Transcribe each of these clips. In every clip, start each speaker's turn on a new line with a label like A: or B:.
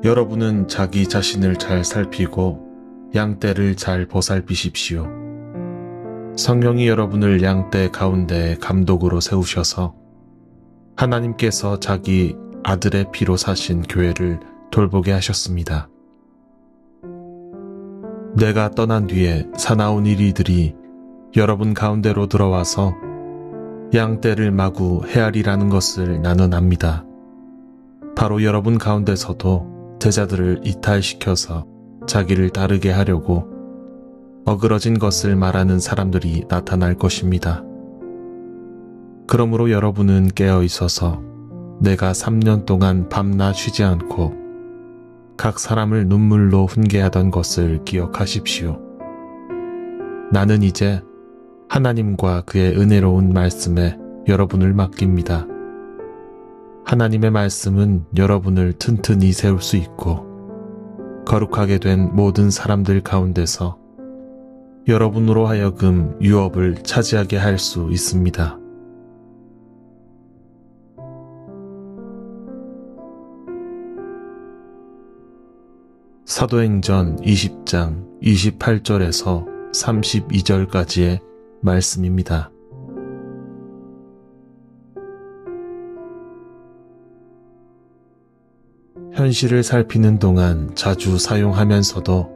A: 여러분은 자기 자신을 잘 살피고 양떼를 잘 보살피십시오. 성령이 여러분을 양떼 가운데 감독으로 세우셔서 하나님께서 자기 아들의 피로 사신 교회를 돌보게 하셨습니다. 내가 떠난 뒤에 사나운 이리들이 여러분 가운데로 들어와서 양떼를 마구 헤아리라는 것을 나는 압니다. 바로 여러분 가운데서도 제자들을 이탈시켜서 자기를 따르게 하려고 어그러진 것을 말하는 사람들이 나타날 것입니다. 그러므로 여러분은 깨어 있어서 내가 3년 동안 밤낮 쉬지 않고 각 사람을 눈물로 훈계하던 것을 기억하십시오. 나는 이제 하나님과 그의 은혜로운 말씀에 여러분을 맡깁니다. 하나님의 말씀은 여러분을 튼튼히 세울 수 있고 거룩하게 된 모든 사람들 가운데서 여러분으로 하여금 유업을 차지하게 할 수 있습니다. 사도행전 20장 28절에서 32절까지의 말씀입니다. 현실을 살피는 동안 자주 사용하면서도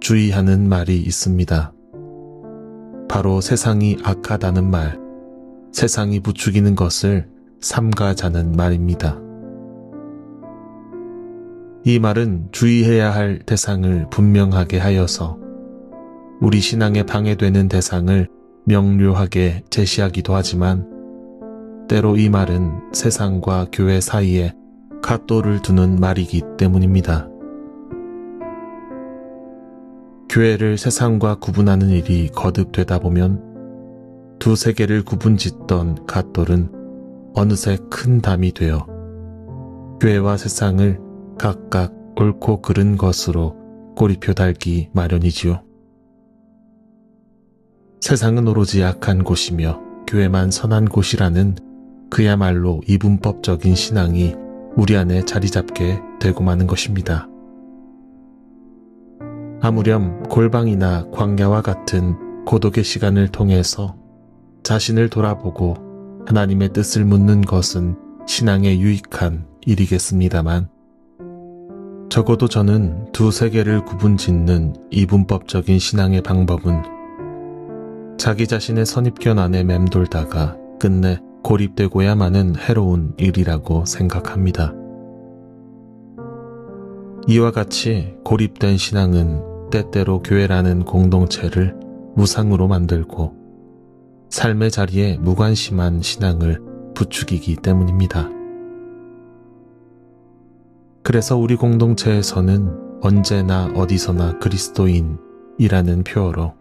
A: 주의하는 말이 있습니다. 바로 세상이 악하다는 말, 세상이 부추기는 것을 삼가자는 말입니다. 이 말은 주의해야 할 대상을 분명하게 하여서 우리 신앙에 방해되는 대상을 명료하게 제시하기도 하지만 때로 이 말은 세상과 교회 사이에 갓도를 두는 말이기 때문입니다. 교회를 세상과 구분하는 일이 거듭되다 보면 두 세계를 구분짓던 갓돌은 어느새 큰 담이 되어 교회와 세상을 각각 옳고 그른 것으로 꼬리표 달기 마련이지요. 세상은 오로지 악한 곳이며 교회만 선한 곳이라는 그야말로 이분법적인 신앙이 우리 안에 자리 잡게 되고 마는 것입니다. 아무렴 골방이나 광야와 같은 고독의 시간을 통해서 자신을 돌아보고 하나님의 뜻을 묻는 것은 신앙에 유익한 일이겠습니다만 적어도 저는 두 세계를 구분짓는 이분법적인 신앙의 방법은 자기 자신의 선입견 안에 맴돌다가 끝내 고립되고야 마는 해로운 일이라고 생각합니다. 이와 같이 고립된 신앙은 때때로 교회라는 공동체를 무상으로 만들고 삶의 자리에 무관심한 신앙을 부추기기 때문입니다. 그래서 우리 공동체에서는 언제나 어디서나 그리스도인이라는 표어로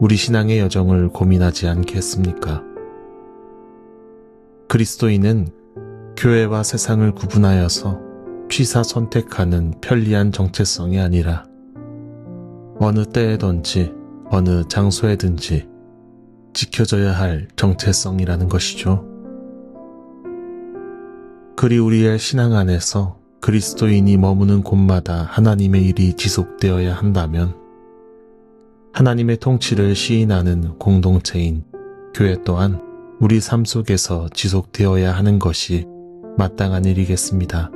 A: 우리 신앙의 여정을 고민하지 않겠습니까? 그리스도인은 교회와 세상을 구분하여서 취사 선택하는 편리한 정체성이 아니라 어느 때에든지 어느 장소에든지 지켜져야 할 정체성이라는 것이죠. 그리 우리의 신앙 안에서 그리스도인이 머무는 곳마다 하나님의 일이 지속되어야 한다면 하나님의 통치를 시인하는 공동체인 교회 또한 우리 삶 속에서 지속되어야 하는 것이 마땅한 일이겠습니다.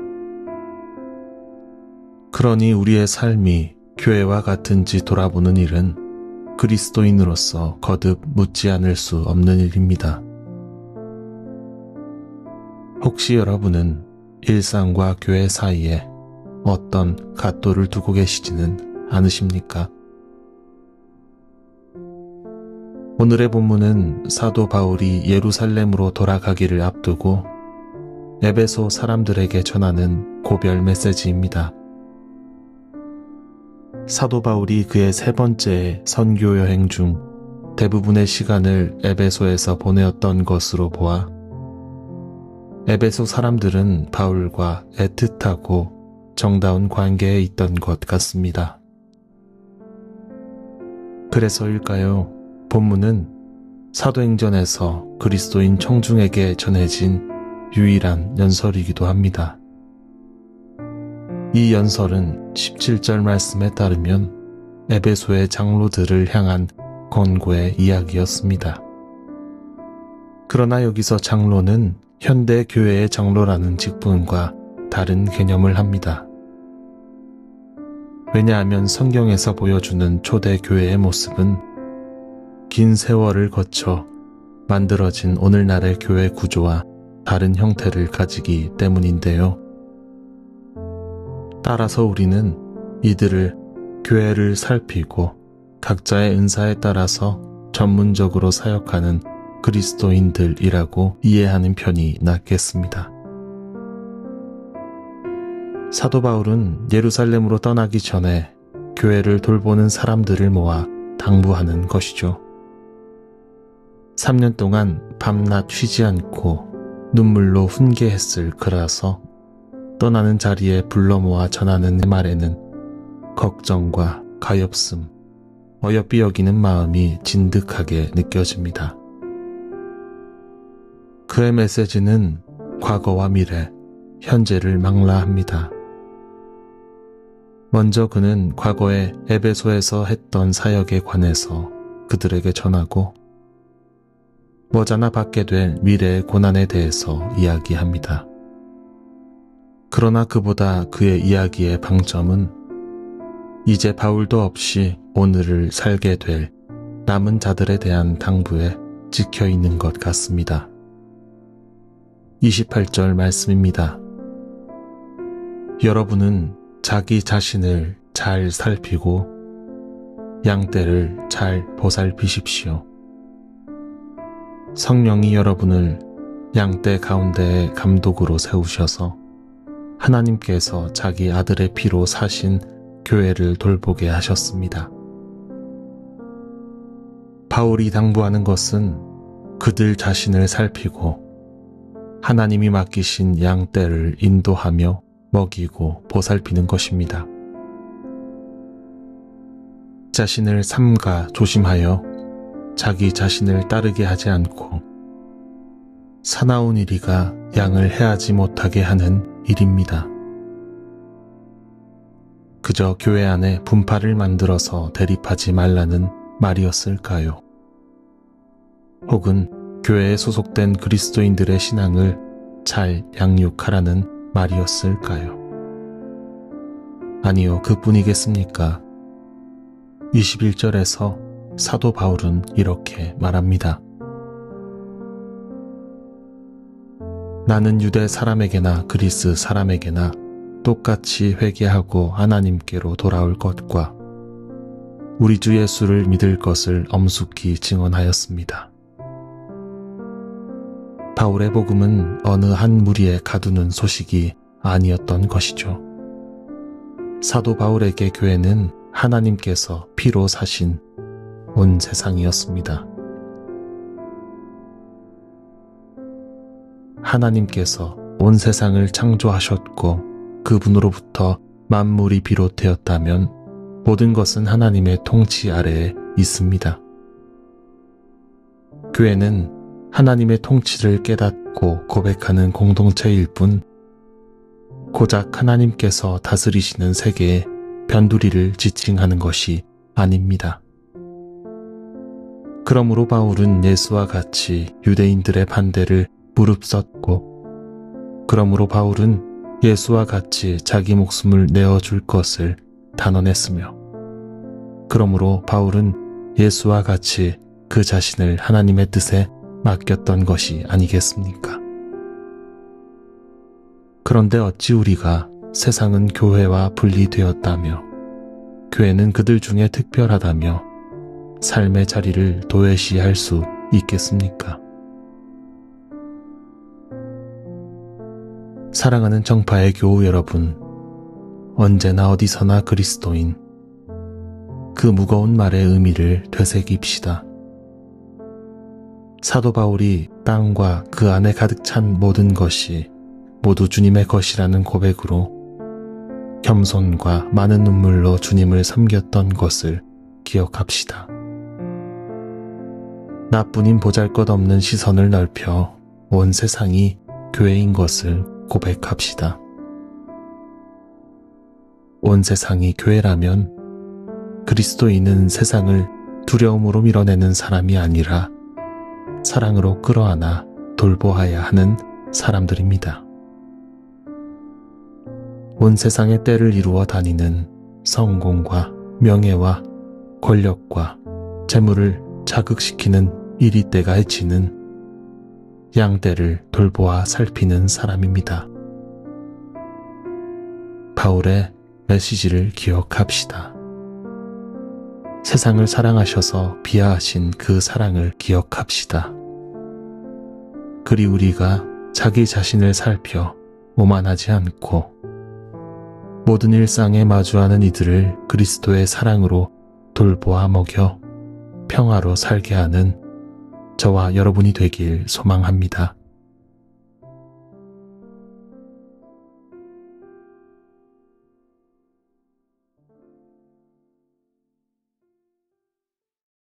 A: 그러니 우리의 삶이 교회와 같은지 돌아보는 일은 그리스도인으로서 거듭 묻지 않을 수 없는 일입니다. 혹시 여러분은 일상과 교회 사이에 어떤 갓도를 두고 계시지는 않으십니까? 오늘의 본문은 사도 바울이 예루살렘으로 돌아가기를 앞두고 에베소 사람들에게 전하는 고별 메시지입니다. 사도 바울이 그의 세 번째 선교 여행 중 대부분의 시간을 에베소에서 보내었던 것으로 보아 에베소 사람들은 바울과 애틋하고 정다운 관계에 있던 것 같습니다. 그래서일까요? 본문은 사도행전에서 그리스도인 청중에게 전해진 유일한 연설이기도 합니다. 이 연설은 17절 말씀에 따르면 에베소의 장로들을 향한 권고의 이야기였습니다. 그러나 여기서 장로는 현대 교회의 장로라는 직분과 다른 개념을 합니다. 왜냐하면 성경에서 보여주는 초대 교회의 모습은 긴 세월을 거쳐 만들어진 오늘날의 교회 구조와 다른 형태를 가지기 때문인데요. 따라서 우리는 이들을 교회를 살피고 각자의 은사에 따라서 전문적으로 사역하는 그리스도인들이라고 이해하는 편이 낫겠습니다. 사도 바울은 예루살렘으로 떠나기 전에 교회를 돌보는 사람들을 모아 당부하는 것이죠. 3년 동안 밤낮 쉬지 않고 눈물로 훈계했을 그라서 떠나는 자리에 불러 모아 전하는 말에는 걱정과 가엾음, 어여삐 여기는 마음이 진득하게 느껴집니다. 그의 메시지는 과거와 미래, 현재를 망라합니다. 먼저 그는 과거에 에베소에서 했던 사역에 관해서 그들에게 전하고 머지않아 받게 될 미래의 고난에 대해서 이야기합니다. 그러나 그보다 그의 이야기의 방점은 이제 바울도 없이 오늘을 살게 될 남은 자들에 대한 당부에 찍혀 있는 것 같습니다. 28절 말씀입니다. 여러분은 자기 자신을 잘 살피고 양떼를 잘 보살피십시오. 성령이 여러분을 양떼 가운데의 감독으로 세우셔서 하나님께서 자기 아들의 피로 사신 교회를 돌보게 하셨습니다. 바울이 당부하는 것은 그들 자신을 살피고 하나님이 맡기신 양떼를 인도하며 먹이고 보살피는 것입니다. 자신을 삼가 조심하여 자기 자신을 따르게 하지 않고 사나운 이리가 양을 해하지 못하게 하는 일입니다. 그저 교회 안에 분파를 만들어서 대립하지 말라는 말이었을까요? 혹은 교회에 소속된 그리스도인들의 신앙을 잘 양육하라는 말이었을까요? 아니요, 그뿐이겠습니까? 21절에서 사도 바울은 이렇게 말합니다. 나는 유대 사람에게나 그리스 사람에게나 똑같이 회개하고 하나님께로 돌아올 것과 우리 주 예수를 믿을 것을 엄숙히 증언하였습니다. 바울의 복음은 어느 한 무리에 가두는 소식이 아니었던 것이죠. 사도 바울에게 교회는 하나님께서 피로 사신 온 세상이었습니다. 하나님께서 온 세상을 창조하셨고 그분으로부터 만물이 비롯되었다면 모든 것은 하나님의 통치 아래에 있습니다. 교회는 하나님의 통치를 깨닫고 고백하는 공동체일 뿐 고작 하나님께서 다스리시는 세계에 변두리를 지칭하는 것이 아닙니다. 그러므로 바울은 예수와 같이 유대인들의 반대를 무릅썼고 그러므로 바울은 예수와 같이 자기 목숨을 내어줄 것을 단언했으며 그러므로 바울은 예수와 같이 그 자신을 하나님의 뜻에 맡겼던 것이 아니겠습니까? 그런데 어찌 우리가 세상은 교회와 분리되었다며 교회는 그들 중에 특별하다며 삶의 자리를 도외시할 수 있겠습니까? 사랑하는 정파의 교우 여러분, 언제나 어디서나 그리스도인, 그 무거운 말의 의미를 되새깁시다. 사도 바울이 땅과 그 안에 가득 찬 모든 것이 모두 주님의 것이라는 고백으로 겸손과 많은 눈물로 주님을 섬겼던 것을 기억합시다. 나뿐인 보잘것없는 시선을 넓혀 온 세상이 교회인 것을 고백합시다. 온 세상이 교회라면 그리스도인은 세상을 두려움으로 밀어내는 사람이 아니라 사랑으로 끌어안아 돌보아야 하는 사람들입니다. 온 세상의 때를 이루어 다니는 성공과 명예와 권력과 재물을 자극시키는 이리때가 해치는 양떼를 돌보아 살피는 사람입니다. 바울의 메시지를 기억합시다. 세상을 사랑하셔서 비하하신 그 사랑을 기억합시다. 그리 우리가 자기 자신을 살펴 오만하지 않고 모든 일상에 마주하는 이들을 그리스도의 사랑으로 돌보아 먹여 평화로 살게 하는 저와 여러분이 되길 소망합니다.